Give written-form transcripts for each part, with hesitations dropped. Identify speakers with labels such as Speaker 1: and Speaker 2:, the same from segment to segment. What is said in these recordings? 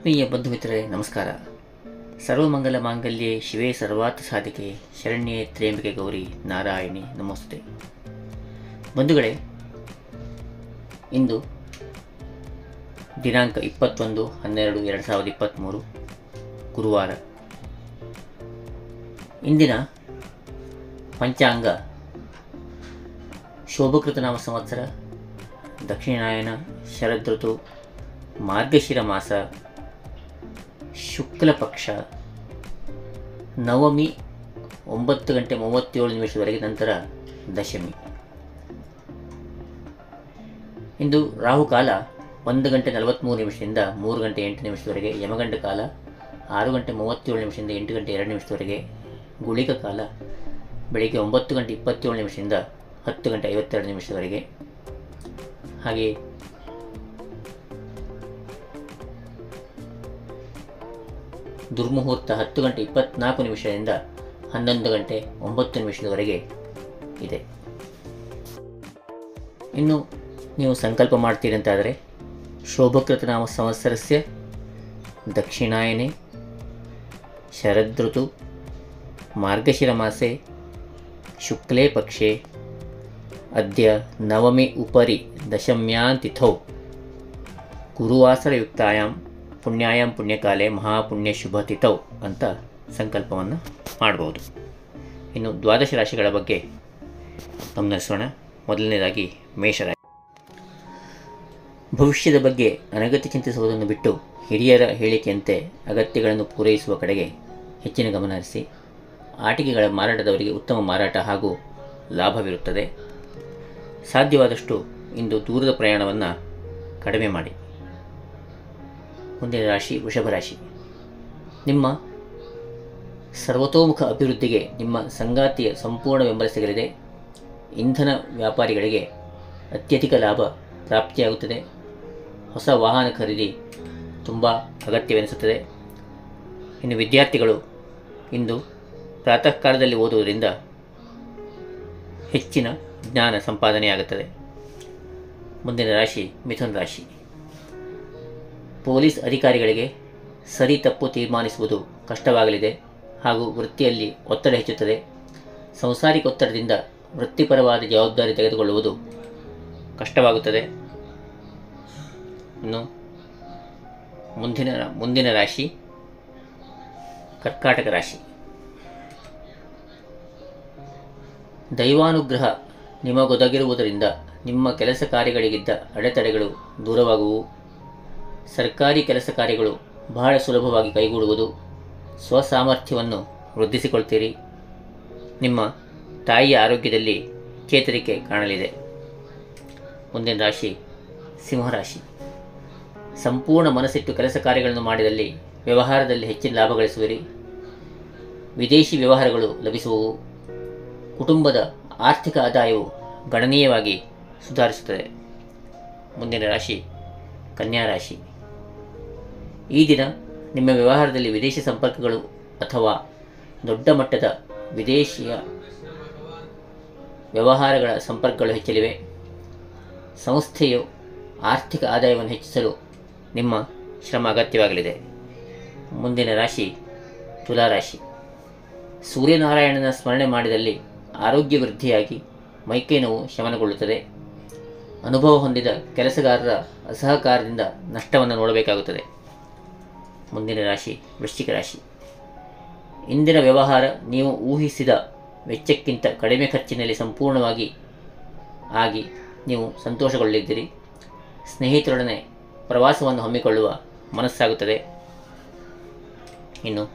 Speaker 1: ಆತ್ಮೀಯ ಬಂಧು ಮಿತ್ರರೇ ನಮಸ್ಕಾರ. ಸರ್ವಮಂಗಲ ಮಾಂಗಲ್ಯೆ ಶಿವೇ ಸರ್ವಾರ್ಥ ಸಾಧಿಕೆ ಶರಣ್ಯೆ ತ್ರ್ಯಂಬಕೆ ಗೌರಿ ನಾರಾಯಣಿ ನಮೋಸ್ತುತೆ. ಬಂಧುಗಳೇ, ಇಂದು ದಿನಾಂಕ 21/12/2023 ಗುರುವಾರ. ಇಂದಿನ ಪಂಚಾಂಗ ಶೋಭಕೃತನಾಮ ಸಂವತ್ಸರ, ದಕ್ಷಿಣಾಯನ, ಶರದೃತು, ಮಾರ್ಗಶಿರ ಮಾಸ, ಶುಕ್ಲ ಪಕ್ಷ, ನವಮಿ 9:37 ನಂತರ ದಶಮಿ. ಇಂದು ರಾಹುಕಾಲ 1:43 3:08 ಯಮಗಂಡ ಕಾಲ 6:37 8:02 ಗುಳಿಕ ಕಾಲ ಬೆಳಿಗ್ಗೆ 9:27 10:52 ಹಾಗೆ ದುರ್ಮುಹೂರ್ತ 10:24 11:09 ಇದೆ. ಇನ್ನು ನೀವು ಸಂಕಲ್ಪ ಮಾಡ್ತೀರಂತಾದರೆ ಶೋಭಕೃತನಾಮ ಸಂವತ್ಸರಸ್ಯ ದಕ್ಷಿಣಾಯನೆ ಶರದೃತು ಮಾರ್ಗಶಿರ ಮಾಸೆ ಶುಕ್ಲೇ ಪಕ್ಷೆ ಅದ್ಯ ನವಮಿ ಉಪರಿ ದಶಮ್ಯಾಂ ತಿಥೌ ಗುರುವಾಸರಯುಕ್ತಾಯಾಂ ಪುಣ್ಯಾಯಾಂ ಪುಣ್ಯಕಾಲೆ ಮಹಾಪುಣ್ಯ ಶುಭ ತಿಥೌ ಅಂತ ಸಂಕಲ್ಪವನ್ನು ಮಾಡಬಹುದು. ಇನ್ನು ದ್ವಾದಶ ರಾಶಿಗಳ ಬಗ್ಗೆ ಗಮನಿಸೋಣ. ಮೊದಲನೇದಾಗಿ ಮೇಷರಾಶಿ. ಭವಿಷ್ಯದ ಬಗ್ಗೆ ಅನಗತ್ಯ ಚಿಂತಿಸುವುದನ್ನು ಬಿಟ್ಟು ಹಿರಿಯರ ಹೇಳಿಕೆಯಂತೆ ಅಗತ್ಯಗಳನ್ನು ಪೂರೈಸುವ ಕಡೆಗೆ ಹೆಚ್ಚಿನ ಗಮನ ಹರಿಸಿ. ಆಟಿಕೆಗಳ ಮಾರಾಟದವರಿಗೆ ಉತ್ತಮ ಮಾರಾಟ ಹಾಗೂ ಲಾಭವಿರುತ್ತದೆ. ಸಾಧ್ಯವಾದಷ್ಟು ಇಂದು ದೂರದ ಪ್ರಯಾಣವನ್ನು ಕಡಿಮೆ ಮಾಡಿ. ಮುಂದಿನ ರಾಶಿ ವೃಷಭ ರಾಶಿ. ನಿಮ್ಮ ಸರ್ವತೋಮುಖ ಅಭಿವೃದ್ಧಿಗೆ ನಿಮ್ಮ ಸಂಗಾತಿಯ ಸಂಪೂರ್ಣ ಬೆಂಬಲ ಸಿಗಲಿದೆ. ಇಂಧನ ವ್ಯಾಪಾರಿಗಳಿಗೆ ಅತ್ಯಧಿಕ ಲಾಭ ಪ್ರಾಪ್ತಿಯಾಗುತ್ತದೆ. ಹೊಸ ವಾಹನ ಖರೀದಿ ತುಂಬ ಅಗತ್ಯವೆನಿಸುತ್ತದೆ. ಇನ್ನು ವಿದ್ಯಾರ್ಥಿಗಳು ಇಂದು ಪ್ರಾತಃ ಕಾಲದಲ್ಲಿ ಓದುವುದರಿಂದ ಹೆಚ್ಚಿನ ಜ್ಞಾನ ಸಂಪಾದನೆಯಾಗುತ್ತದೆ. ಮುಂದಿನ ರಾಶಿ ಮಿಥುನ ರಾಶಿ. ಪೊಲೀಸ್ ಅಧಿಕಾರಿಗಳಿಗೆ ಸರಿ ತಪ್ಪು ತೀರ್ಮಾನಿಸುವುದು ಕಷ್ಟವಾಗಲಿದೆ ಹಾಗೂ ವೃತ್ತಿಯಲ್ಲಿ ಒತ್ತಡ ಹೆಚ್ಚುತ್ತದೆ. ಸಂಸಾರಿಕ ಒತ್ತಡದಿಂದ ವೃತ್ತಿಪರವಾದ ಜವಾಬ್ದಾರಿ ತೆಗೆದುಕೊಳ್ಳುವುದು ಕಷ್ಟವಾಗುತ್ತದೆ. ಇನ್ನು ಮುಂದಿನ ರಾಶಿ ಕರ್ಕಾಟಕ ರಾಶಿ. ದೈವಾನುಗ್ರಹ ನಿಮಗೊದಗಿರುವುದರಿಂದ ನಿಮ್ಮ ಕೆಲಸ ಕಾರ್ಯಗಳಿಗಿದ್ದ ಅಡೆತಡೆಗಳು ದೂರವಾಗುವು. ಸರ್ಕಾರಿ ಕೆಲಸ ಕಾರ್ಯಗಳು ಬಹಳ ಸುಲಭವಾಗಿ ಕೈಗೂಡುವುದು. ಸ್ವಸಾಮರ್ಥ್ಯವನ್ನು ವೃದ್ಧಿಸಿಕೊಳ್ತೀರಿ. ನಿಮ್ಮ ತಾಯಿಯ ಆರೋಗ್ಯದಲ್ಲಿ ಚೇತರಿಕೆ ಕಾಣಲಿದೆ. ಮುಂದಿನ ರಾಶಿ ಸಿಂಹರಾಶಿ. ಸಂಪೂರ್ಣ ಮನಸ್ಸಿಟ್ಟು ಕೆಲಸ ಕಾರ್ಯಗಳನ್ನು ಮಾಡಿದಲ್ಲಿ ವ್ಯವಹಾರದಲ್ಲಿ ಹೆಚ್ಚಿನ ಲಾಭ ಗಳಿಸುವಿರಿ. ವಿದೇಶಿ ವ್ಯವಹಾರಗಳು ಲಭಿಸುವವು. ಕುಟುಂಬದ ಆರ್ಥಿಕ ಆದಾಯವು ಗಣನೀಯವಾಗಿ ಸುಧಾರಿಸುತ್ತದೆ. ಮುಂದಿನ ರಾಶಿ ಕನ್ಯಾ ರಾಶಿ. ಈ ದಿನ ನಿಮ್ಮ ವ್ಯವಹಾರದಲ್ಲಿ ವಿದೇಶಿ ಸಂಪರ್ಕಗಳು ಅಥವಾ ದೊಡ್ಡ ಮಟ್ಟದ ವಿದೇಶಿಯ ವ್ಯವಹಾರಗಳ ಸಂಪರ್ಕಗಳು ಹೆಚ್ಚಲಿವೆ. ಸಂಸ್ಥೆಯು ಆರ್ಥಿಕ ಆದಾಯವನ್ನು ಹೆಚ್ಚಿಸಲು ನಿಮ್ಮ ಶ್ರಮ ಅಗತ್ಯವಾಗಲಿದೆ. ಮುಂದಿನ ರಾಶಿ ತುಲಾರಾಶಿ. ಸೂರ್ಯನಾರಾಯಣನ ಸ್ಮರಣೆ ಮಾಡಿದಲ್ಲಿ ಆರೋಗ್ಯ ವೃದ್ಧಿಯಾಗಿ ಮೈಕೈ ನೋವು ಶಮನಗೊಳ್ಳುತ್ತದೆ. ಅನುಭವ ಹೊಂದಿದ ಕೆಲಸಗಾರರ ಅಸಹಕಾರದಿಂದ ನಷ್ಟವನ್ನು ನೋಡಬೇಕಾಗುತ್ತದೆ. ಮುಂದಿನ ರಾಶಿ ವೃಶ್ಚಿಕ ರಾಶಿ. ಇಂದಿನ ವ್ಯವಹಾರ ನೀವು ಊಹಿಸಿದ ವೆಚ್ಚಕ್ಕಿಂತ ಕಡಿಮೆ ಖರ್ಚಿನಲ್ಲಿ ಸಂಪೂರ್ಣವಾಗಿ ಆಗಿ ನೀವು ಸಂತೋಷಗೊಳ್ಳಿದ್ದೀರಿ. ಸ್ನೇಹಿತರೊಡನೆ ಪ್ರವಾಸವನ್ನು ಹಮ್ಮಿಕೊಳ್ಳುವ ಮನಸ್ಸಾಗುತ್ತದೆ. ಇನ್ನು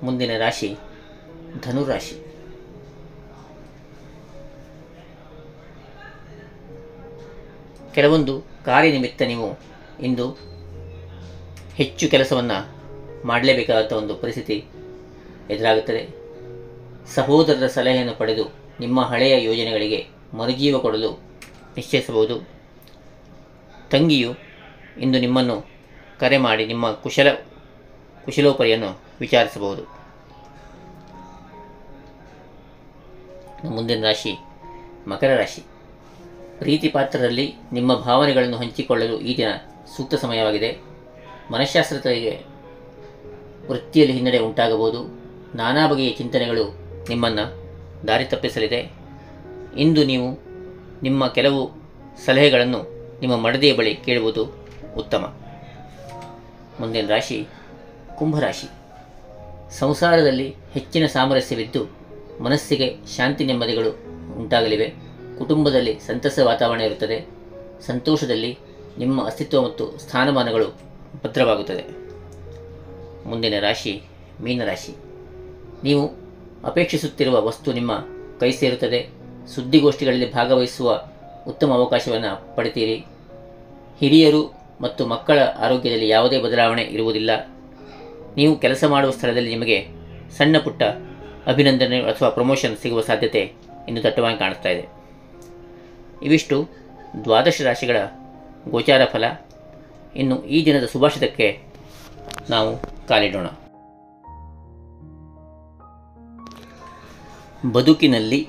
Speaker 1: ಮುಂದಿನ ರಾಶಿ ಧನುರಾಶಿ. ಕೆಲವೊಂದು ಕಾರ್ಯನಿಮಿತ್ತ ನೀವು ಇಂದು ಹೆಚ್ಚು ಕೆಲಸವನ್ನು ಮಾಡಲೇಬೇಕಾದ ಒಂದು ಪರಿಸ್ಥಿತಿ ಎದುರಾಗುತ್ತದೆ. ಸಹೋದರರ ಸಲಹೆಯನ್ನು ಪಡೆದು ನಿಮ್ಮ ಹಳೆಯ ಯೋಜನೆಗಳಿಗೆ ಮರುಜೀವ ಕೊಡಲು ನಿಶ್ಚಯಿಸಬಹುದು. ತಂಗಿಯು ಇಂದು ನಿಮ್ಮನ್ನು ಕರೆ ಮಾಡಿ ನಿಮ್ಮ ಕುಶಲೋಪರಿಯನ್ನು ವಿಚಾರಿಸಬಹುದು. ಮುಂದಿನ ರಾಶಿ ಮಕರ ರಾಶಿ. ಪ್ರೀತಿ ಪಾತ್ರರಲ್ಲಿ ನಿಮ್ಮ ಭಾವನೆಗಳನ್ನು ಹಂಚಿಕೊಳ್ಳಲು ಈ ದಿನ ಸೂಕ್ತ ಸಮಯವಾಗಿದೆ. ಮನಃಶಾಸ್ತ್ರಗಳಿಗೆ ವೃತ್ತಿಯಲ್ಲಿ ಹಿನ್ನಡೆ ಉಂಟಾಗಬಹುದು. ನಾನಾ ಬಗೆಯ ಚಿಂತನೆಗಳು ನಿಮ್ಮನ್ನು ದಾರಿ ತಪ್ಪಿಸಲಿದೆ. ಇಂದು ನೀವು ನಿಮ್ಮ ಕೆಲವು ಸಲಹೆಗಳನ್ನು ನಿಮ್ಮ ಮಡದಿಯ ಬಳಿ ಕೇಳುವುದು ಉತ್ತಮ. ಮುಂದಿನ ರಾಶಿ ಕುಂಭರಾಶಿ. ಸಂಸಾರದಲ್ಲಿ ಹೆಚ್ಚಿನ ಸಾಮರಸ್ಯವಿದ್ದು ಮನಸ್ಸಿಗೆ ಶಾಂತಿ ನೆಮ್ಮದಿಗಳು ಉಂಟಾಗಲಿವೆ. ಕುಟುಂಬದಲ್ಲಿ ಸಂತಸ ವಾತಾವರಣ ಇರುತ್ತದೆ. ಸಂತೋಷದಲ್ಲಿ ನಿಮ್ಮ ಅಸ್ತಿತ್ವ ಮತ್ತು ಸ್ಥಾನಮಾನಗಳು ಭದ್ರವಾಗುತ್ತದೆ. ಮುಂದಿನ ರಾಶಿ ಮೀನರಾಶಿ. ನೀವು ಅಪೇಕ್ಷಿಸುತ್ತಿರುವ ವಸ್ತು ನಿಮ್ಮ ಕೈ ಸೇರುತ್ತದೆ. ಸುದ್ದಿಗೋಷ್ಠಿಗಳಲ್ಲಿ ಭಾಗವಹಿಸುವ ಉತ್ತಮ ಅವಕಾಶವನ್ನು ಪಡಿತೀರಿ. ಹಿರಿಯರು ಮತ್ತು ಮಕ್ಕಳ ಆರೋಗ್ಯದಲ್ಲಿ ಯಾವುದೇ ಬದಲಾವಣೆ ಇರುವುದಿಲ್ಲ. ನೀವು ಕೆಲಸ ಮಾಡುವ ಸ್ಥಳದಲ್ಲಿ ನಿಮಗೆ ಸಣ್ಣ ಪುಟ್ಟ ಅಭಿನಂದನೆ ಅಥವಾ ಪ್ರಮೋಷನ್ ಸಿಗುವ ಸಾಧ್ಯತೆ ಇನ್ನು ದಟ್ಟವಾಗಿ ಕಾಣಿಸ್ತಾ ಇದೆ. ಇವಿಷ್ಟು 12 ರಾಶಿಗಳ ಗೋಚಾರ ಫಲ. ಇನ್ನು ಈ ದಿನದ ಸುಭಾಷಿತಕ್ಕೆ ನಾವು ಕಾಲಿಡೋಣ. ಬದುಕಿನಲ್ಲಿ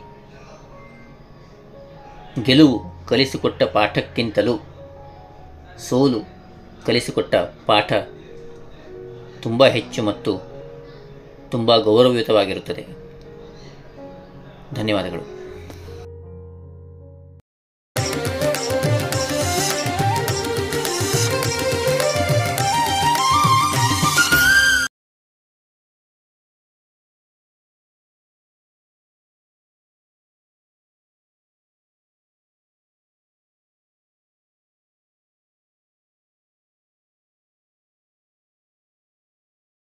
Speaker 1: ಗೆಲುವು ಕಲಿಸಿಕೊಟ್ಟ ಪಾಠಕ್ಕಿಂತಲೂ ಸೋಲು ಕಲಿಸಿಕೊಟ್ಟ ಪಾಠ ತುಂಬ ಹೆಚ್ಚು ಮತ್ತು ತುಂಬ ಗೌರವಯುತವಾಗಿರುತ್ತದೆ. ಧನ್ಯವಾದಗಳು.